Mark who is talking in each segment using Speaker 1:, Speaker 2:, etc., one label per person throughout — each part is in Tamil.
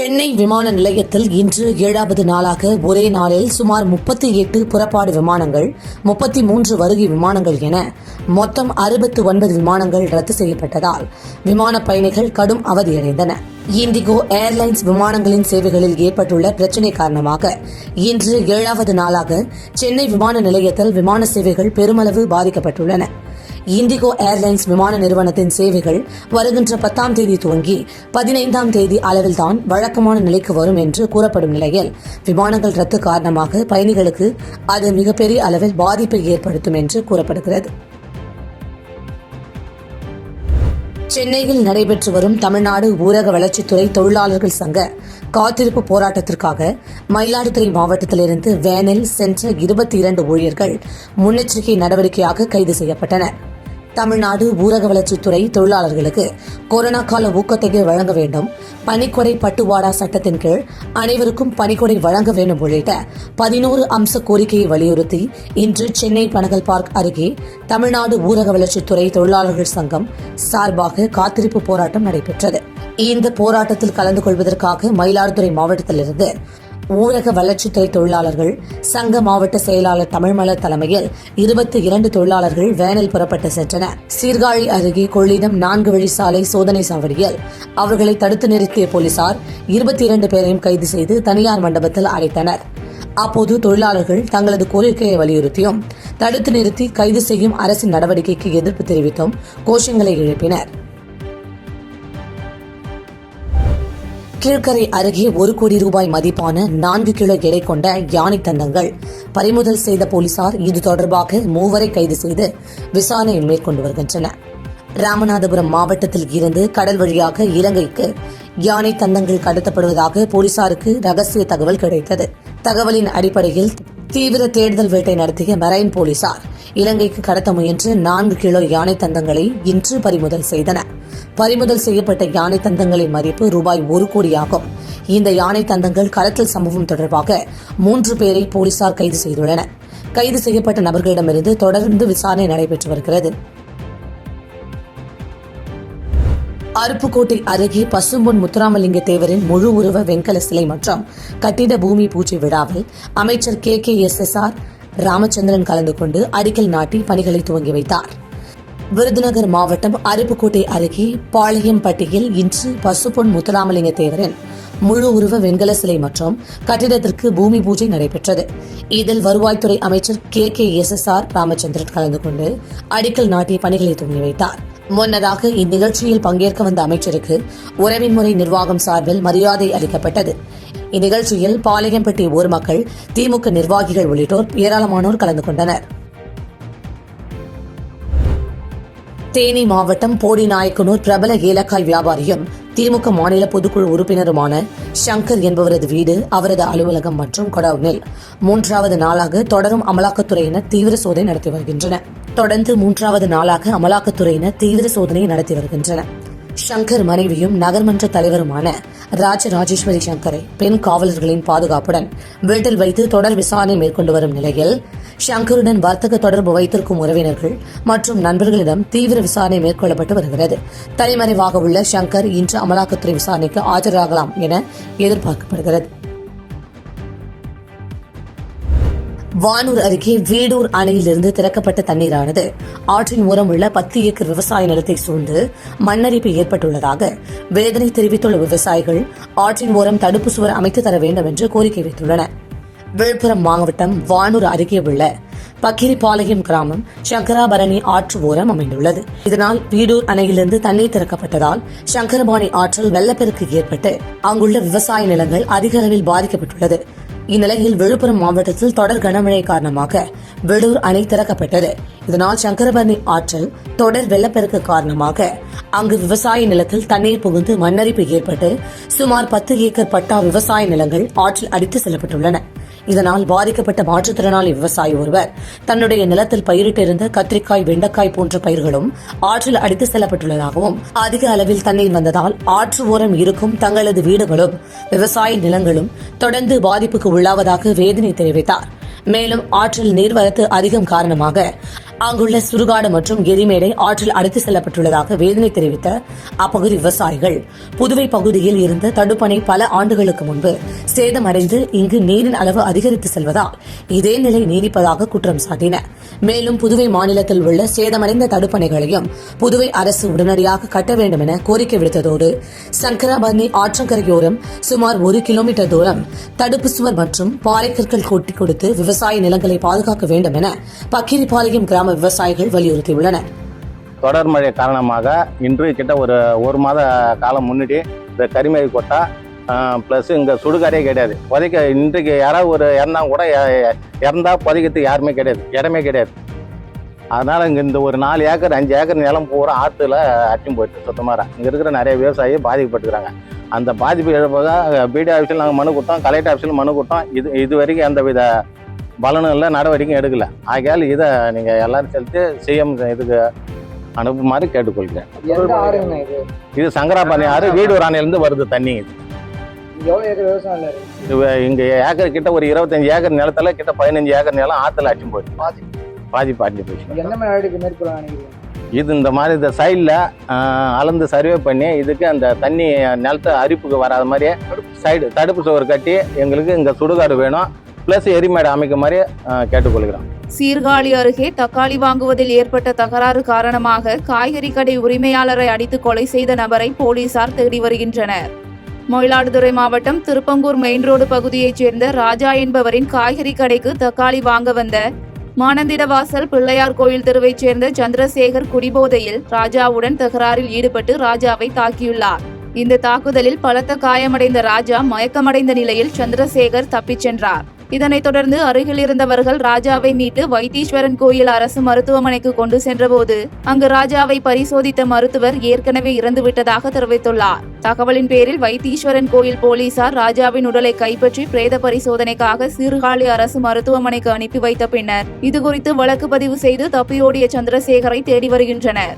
Speaker 1: சென்னை விமான நிலையத்தில் இன்று 7வது நாளாக ஒரே நாளில் சுமார் 38 புறப்பாடு விமானங்கள், 33 வருகை விமானங்கள் என மொத்தம் 69 விமானங்கள் ரத்து செய்யப்பட்டதால் விமான பயணிகள் கடும் அவதியடைந்தனர். இண்டிகோ ஏர்லைன்ஸ் விமானங்களின் சேவைகளில் ஏற்பட்டுள்ள பிரச்சினை காரணமாக இன்று 7வது நாளாக சென்னை விமான நிலையத்தில் விமான சேவைகள் பெருமளவு பாதிக்கப்பட்டுள்ளன. இண்டிகோ ஏர்லைன்ஸ் விமான நிறுவனத்தின் சேவைகள் வருகின்ற 10ஆம் தேதி துவங்கி 15ஆம் தேதி அளவில்தான் வழக்கமான நிலைக்கு வரும் என்று கூறப்படும் நிலையில் விமானங்கள் ரத்து காரணமாக பயணிகளுக்கு அது மிகப்பெரிய அளவில் பாதிப்பை ஏற்படுத்தும் என்று கூறப்படுகிறது. சென்னையில் நடைபெற்று வரும் தமிழ்நாடு ஊரக வளர்ச்சித்துறை தொழிலாளர்கள் சங்க காத்திருப்பு போராட்டத்திற்காக மயிலாடுதுறை மாவட்டத்திலிருந்து வேனில் சென்ற 22 ஊழியர்கள் முன்னெச்சரிக்கை நடவடிக்கையாக கைது செய்யப்பட்டனர். தமிழ்நாடு ஊரக வளர்ச்சித்துறை தொழிலாளர்களுக்கு கொரோனா கால ஊக்கத்தொகை வழங்க வேண்டும், பணிக்கொடை பட்டுவாடா சட்டத்தின் கீழ் அனைவருக்கும் பணிக்கொடை வழங்க வேண்டும் உள்ளிட்ட 11 அம்ச கோரிக்கையை வலியுறுத்தி இன்று சென்னை பனகல் பார்க் அருகே தமிழ்நாடு ஊரக வளர்ச்சித்துறை தொழிலாளர்கள் சங்கம் சார்பாக காத்திருப்பு போராட்டம் நடைபெற்றது. இந்த போராட்டத்தில் கலந்து கொள்வதற்காக மயிலாடுதுறை மாவட்டத்திலிருந்து ஊரக வளர்ச்சித்துறை தொழிலாளர்கள் சங்க மாவட்ட செயலாளர் தமிழ்மலர் தலைமையில் 22 தொழிலாளர்கள் வேனில் புறப்பட்டு சென்றனர். சீர்காழி அருகே கொள்ளிடம் 4 வழி சாலை சோதனை சாவடியில் அவர்களை தடுத்து நிறுத்திய போலீசார் 22 பேரையும் கைது செய்து தனியார் மண்டபத்தில் அடைத்தனர். அப்போது தொழிலாளர்கள் தங்களது கோரிக்கையை வலியுறுத்தியும் தடுத்து நிறுத்தி கைது செய்யும் அரசின் நடவடிக்கைக்கு எதிர்ப்பு தெரிவித்தும் கோஷங்களை எழுப்பினர். கீழ்கரை அருகே 1 கோடி ரூபாய் மதிப்பான 4 கிலோ எடை கொண்ட யானை தந்தங்கள் பறிமுதல் செய்த போலீசார் இது தொடர்பாக 3 கைது செய்து விசாரணை மேற்கொண்டு வருகின்றனர். ராமநாதபுரம் மாவட்டத்தில் இருந்து கடல் வழியாக இலங்கைக்கு யானை தந்தங்கள் கடத்தப்படுவதாக போலீசாருக்கு ரகசிய தகவல் கிடைத்தது. தகவலின் அடிப்படையில் தீவிர தேடுதல் வேட்டை நடத்திய மெரைன் போலீசார் இலங்கைக்கு கடத்த முயன்ற 4 கிலோ யானை தந்தங்களை இன்று பறிமுதல் செய்தனர். பறிமுதல் செய்யப்பட்ட யானை தந்தங்களின் மதிப்பு ரூபாய் 1 கோடி ஆகும். இந்த யானை தந்தங்கள் கடத்தல் சம்பவம் தொடர்பாக 3 பேரை போலீசார் கைது செய்துள்ளனர். கைது செய்யப்பட்ட நபர்களிடமிருந்து தொடர்ந்து விசாரணை நடைபெற்று வருகிறது. அருப்புக்கோட்டை அருகே பசும்பொன் முத்துராமலிங்க தேவரின் முழு உருவ வெண்கல சிலை மற்றும் கட்டிட பூமி பூஜை விழாவில் அமைச்சர் KKSSR ராமச்சந்திரன் கலந்து கொண்டு அடிக்கல் நாட்டி பணிகளை துவங்கி வைத்தார். விருதுநகர் மாவட்டம் அருப்புக்கோட்டை அருகே பாளையம்பட்டியில் இன்று பசும்பொன் முத்துராமலிங்க தேவரின் முழு உருவ வெண்கல சிலை மற்றும் கட்டிடத்திற்கு பூமி பூஜை நடைபெற்றது. இதில் வருவாய்த்துறை அமைச்சர் KKSSR ராமச்சந்திரன் கலந்து கொண்டு அடிக்கல் நாட்டி பணிகளை துவங்கி வைத்தார். முன்னதாக இந்நிகழ்ச்சியில் பங்கேற்க வந்த அமைச்சருக்கு உறவின்முறை நிர்வாகம் சார்பில் மரியாதை அளிக்கப்பட்டது. இந்நிகழ்ச்சியில் பாளையம்பட்டி ஊர் மக்கள், திமுக நிர்வாகிகள் உள்ளிட்டோர் ஏராளமானோர் கலந்து கொண்டனர். தேனி மாவட்டம் போடிநாயக்கனூர் பிரபல ஏலக்காய் வியாபாரியும் திமுக மாநில பொதுக்குழு உறுப்பினருமான சங்கர் என்பவரது வீடு, அவரது அலுவலகம் மற்றும் கொடவுனில் 3வது நாளாக தொடரும் அமலாக்கத்துறையினர் தீவிர சோதனை நடத்தி வருகின்றனர். தொடர்ந்து 3வது நாளாக அமலாக்கத்துறையினர் தீவிர சோதனை நடத்தி வருகின்றனர். சங்கர் மனைவியும் நகர்மன்ற தலைவருமான ராஜராஜேஸ்வரி சங்கரை பெண் காவலர்களின் பாதுகாப்புடன் வீட்டில் வைத்து தொடர் விசாரணை மேற்கொண்டு வரும் நிலையில் சங்கருடன் வர்த்தக தொடர்பு வைத்திருக்கும் உறவினர்கள் மற்றும் நண்பர்களிடம் தீவிர விசாரணை மேற்கொள்ளப்பட்டு வருகிறது. தலைமறைவாக உள்ள சங்கர் இன்று அமலாக்கத்துறை விசாரணைக்கு ஆஜராகலாம் என எதிர்பார்க்கப்படுகிறது. வானூர் அருகே வீடூர் அணையிலிருந்து திறக்கப்பட்ட தண்ணீரானது ஆற்றின் ஓரம் உள்ள 10 ஏக்கர் விவசாய நிலத்தை சூழ்ந்து மண்ணரிப்பு ஏற்பட்டுள்ளதாக வேதனை தெரிவித்துள்ள விவசாயிகள் ஆற்றின் ஓரம் தடுப்பு சுவர் அமைத்து தர வேண்டும் என்று கோரிக்கை வைத்துள்ளனர். விழுப்புரம் மாவட்டம் வானூர் அருகே உள்ள பக்கிரிபாளையம் கிராமம் சங்கராபரணி ஆற்று ஓரம் அமைந்துள்ளது. இதனால் வீடூர் அணையிலிருந்து தண்ணீர் திறக்கப்பட்டதால் சங்கரபாணி ஆற்றில் வெள்ளப்பெருக்கு ஏற்பட்டு அங்குள்ள விவசாய நிலங்கள் அதிக அளவில் பாதிக்கப்பட்டுள்ளது. இந்நிலையில் விழுப்புரம் மாவட்டத்தில் தொடர் கனமழை காரணமாக விடூர் அணை திறக்கப்பட்டது. இதனால் சங்கரபரணி ஆற்றில் தொடர் வெள்ளப்பெருக்கு காரணமாக அங்கு விவசாய நிலத்தில் தண்ணீர் புகுந்து மண்ணரிப்பு ஏற்பட்டு சுமார் 10 ஏக்கர் பட்டா விவசாய நிலங்கள் ஆற்றில் அடித்து செல்லப்பட்டுள்ளன. இதனால் பாதிக்கப்பட்ட மாற்றுத்திறனாளி விவசாயி ஒருவர் தன்னுடைய நிலத்தில் பயிரிட்டிருந்த கத்திரிக்காய், வெண்டைக்காய் போன்ற பயிர்களும் ஆற்றில் அடித்து செல்லப்பட்டுள்ளதாகவும், அதிக அளவில் தண்ணீர் வந்ததால் ஆற்று ஓரம் இருக்கும் தங்களது வீடுகளும் விவசாய நிலங்களும் தொடர்ந்து பாதிப்புக்கு உள்ளாவதாக வேதனை தெரிவித்தார். மேலும் ஆற்றில் நீர்வரத்து அதிகம் காரணமாக அங்குள்ள சுடுகாடு மற்றும் எரிமேடை ஆற்றில் அடித்து செல்லப்பட்டுள்ளதாக வேதனை தெரிவித்த அப்பகுதி விவசாயிகள் புதுவை பகுதியில் இருந்த தடுப்பணை பல ஆண்டுகளுக்கு முன்பு சேதமடைந்து இங்கு நீரின் அளவு அதிகரித்து செல்வதால் இதே நிலை நீடிப்பதாக குற்றம் சாட்டினர். மேலும் புதுவை மாநிலத்தில் உள்ள சேதமடைந்த தடுப்பணைகளையும் புதுவை அரசு உடனடியாக கட்ட வேண்டும் என கோரிக்கை விடுத்ததோடு சங்கராபரணி ஆற்றங்கரையோரம் சுமார் 1 கிலோமீட்டர் தூரம் தடுப்பு சுவர் மற்றும் பாறைக்கற்கள் கொட்டி கொடுத்து விவசாய நிலங்களை பாதுகாக்க வேண்டும் என பக்கிரிபாளையம் கிராம விவசாயிகள் வலியுறுத்தியுள்ளனர்.
Speaker 2: தொடர் மழை காரணமாக இன்று கிட்ட ஒரு மாத காலம் முன்னாடி இந்த கரிமலை கொட்டா ப்ளஸ் இங்கே சுடுகாடே கிடையாது. புதைக்க இன்றைக்கு யாராவது இறந்தா கூட இறந்தா புதைக்கிறதுக்கு யாருமே கிடையாது, இடமே கிடையாது. அதனால் இங்கே இந்த ஒரு 4 ஏக்கர் 5 ஏக்கர் நிலம் பூரா ஆற்றுல அட்டியும் போயிட்டு சுத்தமாக இங்கே இருக்கிற நிறைய விவசாயி பாதிக்கப்பட்டுக்கிறாங்க. அந்த பாதிப்பு இழப்பாக பிடி ஆஃபீஸில் நாங்கள் மனு கொடுத்தோம், கலெக்டர் ஆஃபீஸில் மனு கொடுத்தோம். இது வரைக்கும் எந்த வித பலனும் இல்லை, நடவடிக்கையும் எடுக்கல. ஆகையால் இதை நீங்கள் எல்லாரும் சேர்த்து சிஎம் இதுக்கு அனுப்புமாறு கேட்டுக்கொள்கிறேன். இது சங்கராபரணி ஆறு வீடூர் அணையிலேருந்து வருது தண்ணி. இங்கே ஏக்கர் கிட்ட ஒரு 25 ஏக்கர் நிலத்துல கிட்ட 15 ஏக்கர் நிலம் ஆற்றுல அடிச்சு போயிடுச்சு, பாதிப்பு அடிச்சு போயிடுச்சு. இது இந்த மாதிரி இந்த சைடில் அளந்து சர்வே பண்ணி இதுக்கு அந்த தண்ணி நிலத்தை அரிப்புக்கு வராத மாதிரியே சைடு தடுப்பு சுவர் கட்டி எங்களுக்கு இங்கே சுடுகாடு வேணும், பிளஸ் எரிமேடை அமைக்க மாதிரி கேட்டுக்கொள்கிறோம்.
Speaker 3: சீர்காழி அருகே தக்காளி வாங்குவதில் ஏற்பட்ட தகராறு காரணமாக காய்கறி கடை உரிமையாளரை அடித்து கொலை செய்த நபரை போலீசார் தேடி வருகின்றனர். மயிலாடுதுறை மாவட்டம் திருப்பங்கூர் மெயின் ரோடு பகுதியைச் சேர்ந்த ராஜா என்பவரின் காய்கறி கடைக்கு தக்காளி வாங்க வந்த மானந்திடவாசல் பிள்ளையார் கோயில் தெருவைச் சேர்ந்த சந்திரசேகர் குடிபோதையில் ராஜாவுடன் தகராறில் ஈடுபட்டு ராஜாவை தாக்கியுள்ளார். இந்த தாக்குதலில் பலத்த காயமடைந்த ராஜா மயக்கமடைந்த நிலையில் சந்திரசேகர் தப்பிச் சென்றார். இதனைத் தொடர்ந்து அருகில் இருந்தவர்கள் ராஜாவை மீட்டு வைத்தீஸ்வரன் கோயில் அரசு மருத்துவமனைக்கு கொண்டு சென்றபோது அங்கு ராஜாவை பரிசோதித்த மருத்துவர் ஏற்கனவே இறந்துவிட்டதாக தெரிவித்துள்ளார். தகவலின் பேரில் வைத்தீஸ்வரன் கோயில் போலீசார் ராஜாவின் உடலை கைப்பற்றி பிரேத பரிசோதனைக்காக சீர்காழி அரசு மருத்துவமனைக்கு அனுப்பி வைத்த பின்னர் இதுகுறித்து வழக்கு பதிவு செய்து தப்பியோடிய சந்திரசேகரை தேடி வருகின்றனர்.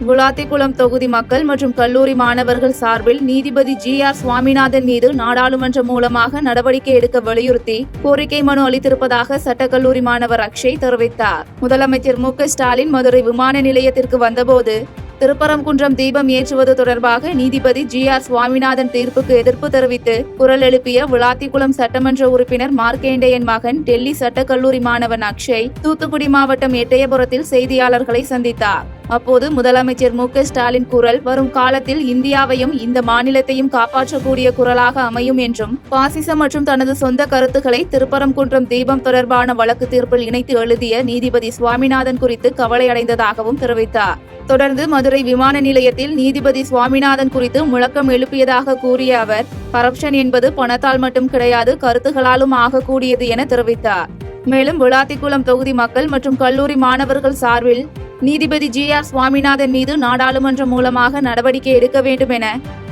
Speaker 3: விளாத்திக்குளம் தொகுதி மக்கள் மற்றும் கல்லூரி மாணவர்கள் சார்பில் நீதிபதி GR சுவாமிநாதன் மீது நாடாளுமன்றம் மூலமாக நடவடிக்கை எடுக்க வலியுறுத்தி கோரிக்கை மனு அளித்திருப்பதாக சட்டக்கல்லூரி மாணவர் அக்ஷய் தெரிவித்தார். முதலமைச்சர் MK ஸ்டாலின் மதுரை விமான நிலையத்திற்கு வந்தபோது திருப்பரங்குன்றம் தீபம் ஏற்றுவது தொடர்பாக நீதிபதி GR சுவாமிநாதன் தீர்ப்புக்கு எதிர்ப்பு தெரிவித்து குரல் எழுப்பிய விளாத்திக்குளம் சட்டமன்ற உறுப்பினர் மார்க்கேண்டேயன் மகன் டெல்லி சட்டக்கல்லூரி மாணவன் அக்ஷய் தூத்துக்குடி மாவட்டம் எட்டயபுரத்தில் செய்தியாளர்களை சந்தித்தார். அப்போது முதலமைச்சர் MK ஸ்டாலின் குரல் வரும் காலத்தில் இந்தியாவையும் இந்த மாநிலத்தையும் காப்பாற்றக்கூடிய குரலாக அமையும் என்றும் பாசிசம் மற்றும் தனது சொந்த கருத்துக்களை திருப்பரங்குன்றம் தீபம் தொடர்பான வழக்கு தீர்ப்பில் இணைத்து எழுதிய நீதிபதி சுவாமிநாதன் குறித்து கவலை அடைந்ததாகவும் தெரிவித்தார். தொடர்ந்து மதுரை விமான நிலையத்தில் நீதிபதி சுவாமிநாதன் குறித்து முழக்கம் எழுப்பியதாக கூறிய அவர் கரப்ஷன் என்பது பணத்தால் மட்டும் கிடையாது, கருத்துகளாலும் ஆகக்கூடியது என தெரிவித்தார். மேலும் விளாத்திக்குளம் தொகுதி மக்கள் மற்றும் கல்லூரி மாணவர்கள் சார்பில் நீதிபதி GR சுவாமிநாதன் மீது நாடாளுமன்றம் மூலமாக நடவடிக்கை எடுக்க வேண்டும் என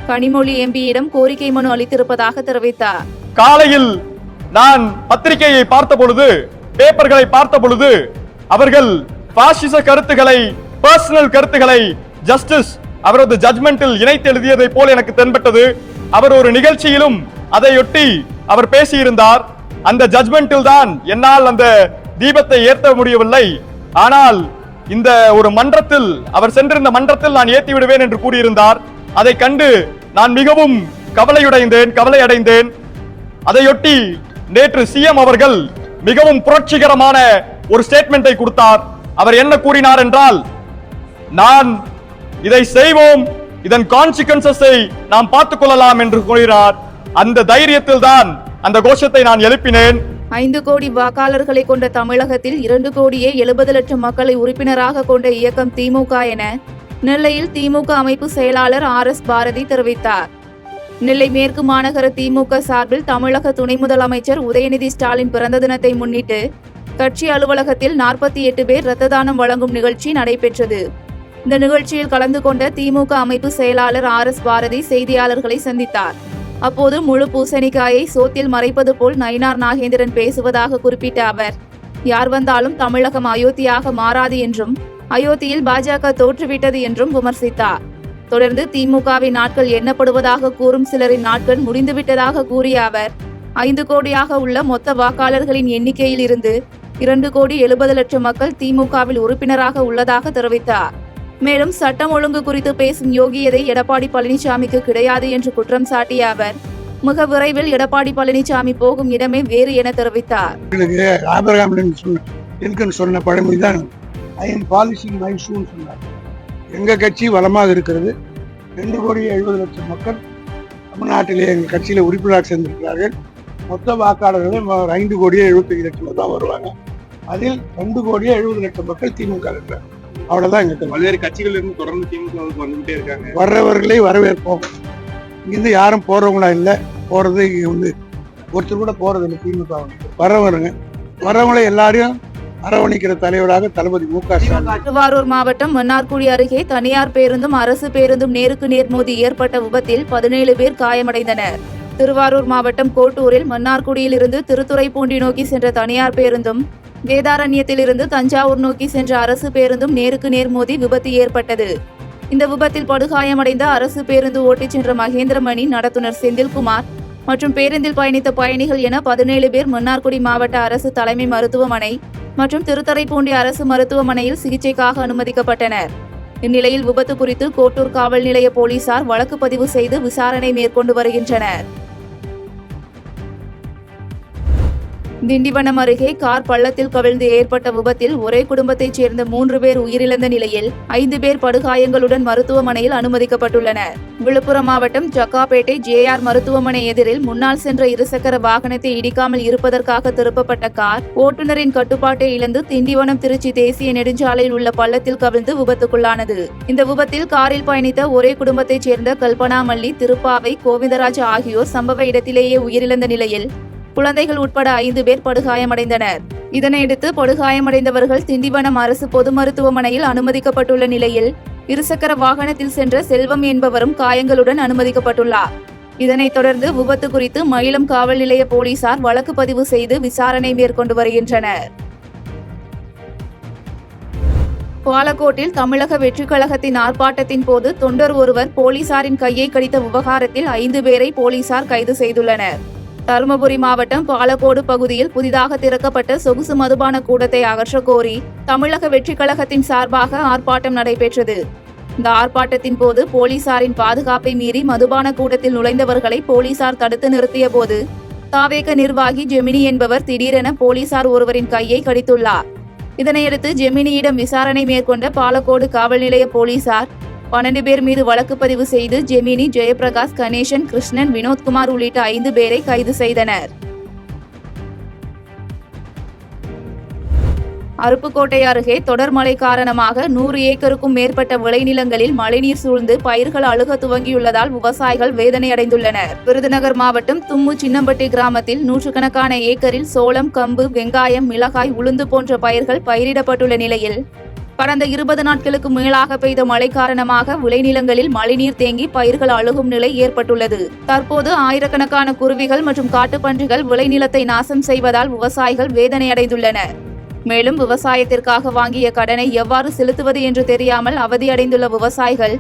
Speaker 3: கனிமொழி MP-யிடம் கோரிக்கை மனு அளித்திருப்பதாக தெரிவித்தார்.
Speaker 4: காலையில் நான் பத்திரிகையை பார்த்த பொழுது, பேப்பர்களை பார்த்த பொழுது அவர்கள் பாசிச கருத்துக்களை, பர்சனல் கருத்துக்களை ஜஸ்டிஸ் அவரது ஜட்மெண்டில் இணைத்து எழுதியதை போல் எனக்கு தென்பட்டது. அவர் ஒரு நிகழ்ச்சியிலும் அதையொட்டி அவர் பேசியிருந்தார். அந்த ஜட்மெண்டில் தான் என்னால் அந்த தீபத்தை ஏற்ற முடியவில்லை, ஆனால் இந்த ஒரு மன்றத்தில் அவர் சென்றிருந்த மன்றத்தில் நான் ஏற்றி விடுவேன் என்று கூறியிருந்தார். அதை கண்டு நான் மிகவும் கவலை அடைந்தேன். அதையொட்டி நேற்று CM அவர்கள் மிகவும் புரட்சிகரமான ஒரு ஸ்டேட்மெண்டை கொடுத்தார். அவர் என்ன கூறினார் என்றால், நான் இதை செய்வோம், இதன் கான்சிக்வன்சஸை நாம் பார்த்துக் கொள்ளலாம் என்று கூறினார். அந்த தைரியத்தில் தான் அந்த கோஷத்தை நான் எழுப்பினேன்.
Speaker 3: 5 கோடி வாக்காளர்களை கொண்ட தமிழகத்தில் 2,70,00,000 மக்களை உறுப்பினராக கொண்ட இயக்கம் திமுக என நெல்லையில் திமுக அமைப்பு செயலாளர் RS பாரதி தெரிவித்தார். நெல்லை மேற்கு மாநகர திமுக சார்பில் தமிழக துணை முதலமைச்சர் உதயநிதி ஸ்டாலின் பிறந்த தினத்தை முன்னிட்டு கட்சி அலுவலகத்தில் 48 பேர் இரத்த தானம் வழங்கும் நிகழ்ச்சி நடைபெற்றது. இந்த நிகழ்ச்சியில் கலந்து கொண்ட திமுக அமைப்பு செயலாளர் RS பாரதி செய்தியாளர்களை சந்தித்தார். அப்போது முழு பூசணிக்காயை சோத்தில் மறைப்பது போல் நயினார் நாகேந்திரன் பேசுவதாக குறிப்பிட்ட அவர், யார் வந்தாலும் தமிழகம் அயோத்தியாக மாறாது என்றும் அயோத்தியில் பாஜக தோற்றுவிட்டது என்றும் விமர்சித்தார். தொடர்ந்து திமுகவின் நாட்கள் எண்ணப்படுவதாக கூறும் சிலரின் நாட்கள் முடிந்துவிட்டதாக கூறிய அவர், 5 கோடியாக உள்ள மொத்த வாக்காளர்களின் எண்ணிக்கையில் இருந்து 2,70,00,000 மக்கள் திமுகவில் உறுப்பினராக உள்ளதாக தெரிவித்தார். மேலும் சட்டம் ஒழுங்கு குறித்து பேசும் யோகியதை எடப்பாடி பழனிசாமிக்கு கிடையாது என்று குற்றம் சாட்டிய அவர் மிக விரைவில் எடப்பாடி பழனிசாமி போகும் இடமே வேறு என தெரிவித்தார்.
Speaker 5: ஆபிரகாம் லிங்கன் சொன்ன பழமொழிதான் ஐ எம் பாலிசிங் மை ஷூன்னு சொன்னார். எங்க கட்சி வளமாக இருக்கிறது. 2,70,00,000 மக்கள் தமிழ்நாட்டிலே எங்கள் கட்சியில உறுப்பினராக சேர்ந்திருக்கிறார்கள். மொத்த வாக்காளர்கள் 5,75,00,000 தான் வருவாங்க. அதில் 2,70,00,000 மக்கள் திமுக இருக்கிறார். அவ்வளவுதான் எங்களுக்கு.
Speaker 6: பல்வேறு கட்சிகள் இருந்து தொடர்ந்து திமுகவுக்கு வந்துகிட்டே இருக்காங்க.
Speaker 5: வர்றவர்களை வரவேற்போம். இங்கிருந்து யாரும் போறவங்களா இல்லை. போறது வந்து ஒருத்தர் கூட போறது இல்லை. திமுக வர்றவங்களை எல்லாரையும் அரவணைக்கிற தலைவராக தளபதி மு.க. ஸ்டாலின்.
Speaker 3: திருவாரூர் மாவட்டம் மன்னார்குடி அருகே தனியார் பேருந்தும் அரசு பேருந்தும் நேருக்கு நேர் மோதி ஏற்பட்ட விபத்தில் 17 பேர் காயமடைந்தனர். திருவாரூர் மாவட்டம் கோட்டூரில் மன்னார்குடியில் இருந்து திருத்துறைப்பூண்டி நோக்கி சென்ற தனியார் பேருந்தும் வேதாரண்யத்தில் இருந்து தஞ்சாவூர் நோக்கி சென்ற அரசு பேருந்தும் நேருக்கு நேர் மோதி விபத்து ஏற்பட்டது. இந்த விபத்தில் படுகாயமடைந்த அரசு பேருந்து ஓட்டிச் சென்ற மகேந்திரமணி, நடத்துனர் செந்தில்குமார் மற்றும் பேருந்தில் பயணித்த பயணிகள் என 17 பேர் மன்னார்குடி மாவட்ட அரசு தலைமை மருத்துவமனை மற்றும் திருத்துறைப்பூண்டி அரசு மருத்துவமனையில் சிகிச்சைக்காக அனுமதிக்கப்பட்டனர். இந்நிலையில் விபத்து குறித்து கோட்டூர் காவல் நிலைய போலீசார் வழக்கு பதிவு செய்து விசாரணை மேற்கொண்டு வருகின்றனர். திண்டிவனம் அருகே கார் பள்ளத்தில் கவிழ்ந்து ஏற்பட்ட விபத்தில் ஒரே குடும்பத்தைச் சேர்ந்த 3 பேர் உயிரிழந்த நிலையில் 5 பேர் படுகாயங்களுடன் மருத்துவமனையில் அனுமதிக்கப்பட்டுள்ளனர். விழுப்புரம் மாவட்டம் ஜக்காப்பேட்டை JR மருத்துவமனை எதிரில் முன்னால் சென்ற இருசக்கர வாகனத்தை இடிக்காமல் இருப்பதற்காக திருப்பப்பட்ட கார் ஓட்டுநரின் கட்டுப்பாட்டை இழந்து திண்டிவனம் திருச்சி தேசிய நெடுஞ்சாலையில் உள்ள பள்ளத்தில் கவிழ்ந்து விபத்துக்குள்ளானது. இந்த விபத்தில் காரில் பயணித்த ஒரே குடும்பத்தைச் சேர்ந்த கல்பனாமல்லி, திருப்பாவை, கோவிந்தராஜ் ஆகியோர் சம்பவ இடத்திலேயே உயிரிழந்த நிலையில் குழந்தைகள் உட்பட 5 பேர் படுகாயமடைந்தனர். இதனையடுத்து படுகாயமடைந்தவர்கள் திண்டிவனம் அரசு பொது மருத்துவமனையில் அனுமதிக்கப்பட்டுள்ள நிலையில் இருசக்கர வாகனத்தில் சென்ற செல்வம் என்பவரும் காயங்களுடன் அனுமதிக்கப்பட்டுள்ளார். இதனைத் தொடர்ந்து விபத்து குறித்து மயிலம் காவல் நிலைய போலீசார் வழக்கு பதிவு செய்து விசாரணை மேற்கொண்டு வருகின்றனர். பாலக்கோட்டில் தமிழக வெற்றிக் கழகத்தின் ஆர்ப்பாட்டத்தின் போது தொண்டர் ஒருவர் போலீசாரின் கையை கடித்த விவகாரத்தில் 5 பேரை போலீசார் கைது செய்துள்ளனர். தருமபுரி மாவட்டம் பாலக்கோடு பகுதியில் புதிதாக திறக்கப்பட்ட சொகுசு மதுபான கூடத்தை அகற்றக் கோரி தமிழக வெற்றிக் கழகத்தின் சார்பாக ஆர்ப்பாட்டம் நடைபெற்றது. இந்த ஆர்ப்பாட்டத்தின் போது போலீசாரின் பாதுகாப்பை மீறி மதுபான கூடத்தில் நுழைந்தவர்களை போலீசார் தடுத்து நிறுத்திய போது தாவேக நிர்வாகி ஜெமினி என்பவர் திடீரென போலீசார் ஒருவரின் கையை கடித்துள்ளார். இதனையடுத்து ஜெமினியிடம் விசாரணை மேற்கொண்ட பாலக்கோடு காவல் நிலைய போலீசார் 12 பேர் மீது வழக்கு பதிவு செய்து ஜெமினி, ஜெயபிரகாஷ், கணேசன், கிருஷ்ணன், வினோத்குமார் உள்ளிட்ட 5 பேரை கைது செய்தனர். அருப்புக்கோட்டை அருகே தொடர் மழை காரணமாக 100 ஏக்கருக்கும் மேற்பட்ட விளைநிலங்களில் மழைநீர் சூழ்ந்து பயிர்கள் அழுக துவங்கியுள்ளதால் விவசாயிகள் வேதனை அடைந்துள்ளனர். விருதுநகர் மாவட்டம் தும்மு சின்னம்பட்டி கிராமத்தில் 100கணக்கான ஏக்கரில் சோளம், கம்பு, வெங்காயம், மிளகாய், உளுந்து போன்ற பயிர்கள் பயிரிடப்பட்டுள்ள நிலையில் கடந்த 20 நாட்களுக்கு மேலாக பெய்த மழை காரணமாக விளைநிலங்களில் மழைநீர் தேங்கி பயிர்கள் அழுகும் நிலை ஏற்பட்டுள்ளது. தற்போது ஆயிரக்கணக்கான குருவிகள் மற்றும் காட்டுப்பன்றிகள் விளைநிலத்தை நாசம் செய்வதால் விவசாயிகள் வேதனை அடைந்துள்ளனர். மேலும் விவசாயத்திற்காக வாங்கிய கடனை எவ்வாறு செலுத்துவது என்று தெரியாமல் அவதியடைந்துள்ள விவசாயிகள்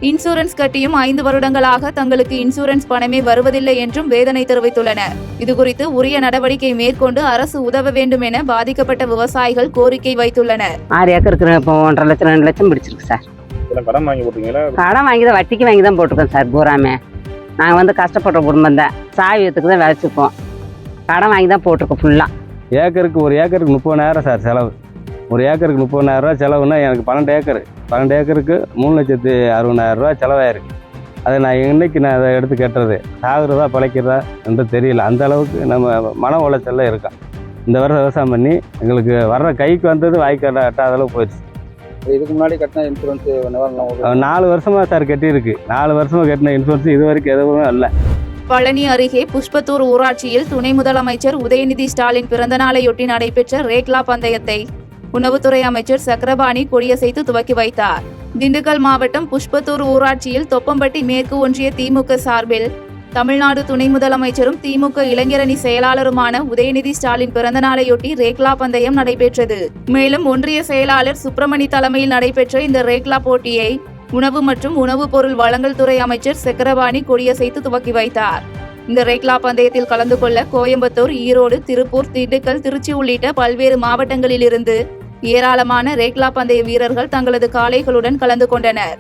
Speaker 3: இன்சூரன்ஸ் கட்டியும் 5 வருடங்களாக தங்களுக்கு இன்சூரன்ஸ் பணமே வருவதில்லை என்றும் வேதனை தெரிவித்துள்ளனர். இதுகுறித்து உரிய நடவடிக்கை மேற்கொண்டு அரசு உதவ வேண்டும் என பாதிக்கப்பட்ட விவசாயிகள் கோரிக்கை வைத்துள்ளனர்.
Speaker 7: 6 ஏக்கருக்கு இப்போ 1.5 லட்சம் 2 லட்சம் பிடிச்சிருக்கு சார்.
Speaker 6: கடன் வாங்கி போட்டீங்களா?
Speaker 7: கடன் வாங்கி தான் வட்டிக்கு வாங்கி தான் போட்டிருக்கோம் சார். பூராமே நாங்கள் கஷ்டப்படுற குடும்பம் தான். சாவியத்துக்கு தான் விளைச்சிப்போம். கடன் வாங்கி தான் போட்டிருக்கோம் ஃபுல்லாக.
Speaker 8: ஏக்கருக்கு 1 ஏக்கருக்கு 30,000 சார் செலவு. 1 ஏக்கருக்கு 30,000 செலவுன்னா எனக்கு 12 ஏக்கருக்கு 3,60,000 செலவாயிருக்கு. அதை நான் அதை எடுத்து கட்டுறது, சாகுறதா பிழைக்கிறதா என்று தெரியல. அந்த அளவுக்கு நம்ம மன உளைச்சல்ல இருக்கோம். இந்த வருஷம் விவசாயம் பண்ணி எங்களுக்கு வர்ற கைக்கு வந்தது வாய்க்கு எட்டாத அளவுக்கு போயிடுச்சு.
Speaker 6: இதுக்கு முன்னாடி கட்டின இன்சூரன்ஸ்
Speaker 8: 4 வருஷமா சார் கட்டியிருக்கு. 4 வருஷமா கட்டின இன்சூரன்ஸ் இது வரைக்கும் எதுவுமே இல்லை.
Speaker 3: பழனி அருகே புஷ்பத்தூர் ஊராட்சியில் துணை முதலமைச்சர் உதயநிதி ஸ்டாலின் பிறந்தநாளையொட்டி நடைபெற்ற ரேக்லா பந்தயத்தை உணவுத்துறை அமைச்சர் சக்கரபாணி கொடியசைத்து துவக்கி வைத்தார். திண்டுக்கல் மாவட்டம் புஷ்பத்தூர் ஊராட்சியில் தொப்பம்பட்டி மேற்கு ஒன்றிய திமுக சார்பில் தமிழ்நாடு துணை முதலமைச்சரும் திமுக இளைஞரணி செயலாளருமான உதயநிதி ஸ்டாலின் பிறந்தநாளையொட்டி ரேக்லா பந்தயம் நடைபெற்றது. மேலும் ஒன்றிய செயலாளர் சுப்பிரமணி தலைமையில் நடைபெற்ற இந்த ரேக்லா போட்டியை உணவு மற்றும் உணவுப் பொருள் வழங்கல் துறை அமைச்சர் சக்கரபாணி கொடியசைத்து துவக்கி வைத்தார். இந்த ரேக்லா பந்தயத்தில் கலந்து கொள்ள கோயம்புத்தூர், ஈரோடு, திருப்பூர், திண்டுக்கல், திருச்சி உள்ளிட்ட பல்வேறு மாவட்டங்களிலிருந்து ஏராளமான ரேக்லா பந்தய வீரர்கள் தங்களது காளைகளுடன் கலந்து கொண்டனர்.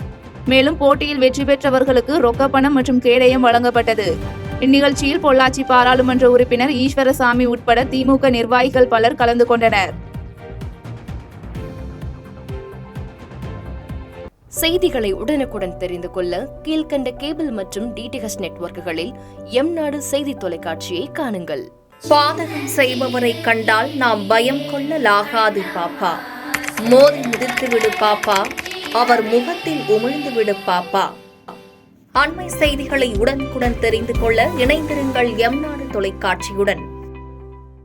Speaker 3: மேலும் போட்டியில் வெற்றி பெற்றவர்களுக்கு ரொக்கப்பணம் மற்றும் கேடயம் வழங்கப்பட்டது. இந்நிகழ்ச்சியில் பொள்ளாச்சி பாராளுமன்ற உறுப்பினர் ஈஸ்வரசாமி உட்பட திமுக நிர்வாகிகள் பலர் கலந்து கொண்டனர்.
Speaker 9: செய்திகளை உடனுக்குடன் தெரிந்து கொள்ள கீழ்கண்ட கேபிள் மற்றும் டிடிஎச் நெட்வொர்க்குகளில் எம்நாடு செய்தி தொலைக்காட்சியை காணுங்கள்.
Speaker 10: பாதகம் செய்பவரை கண்டால் நாம் பயம் கொள்ளலாகாது பாப்பா. மோதி மிதித்து விடு பாப்பா, அவர் முகத்தில் உமிழ்ந்து விடு பாப்பா. அண்மை செய்திகளை உடனுக்குடன் தெரிந்து கொள்ள இணைந்திருங்கள் எம்நாடு தொலைக்காட்சியுடன்.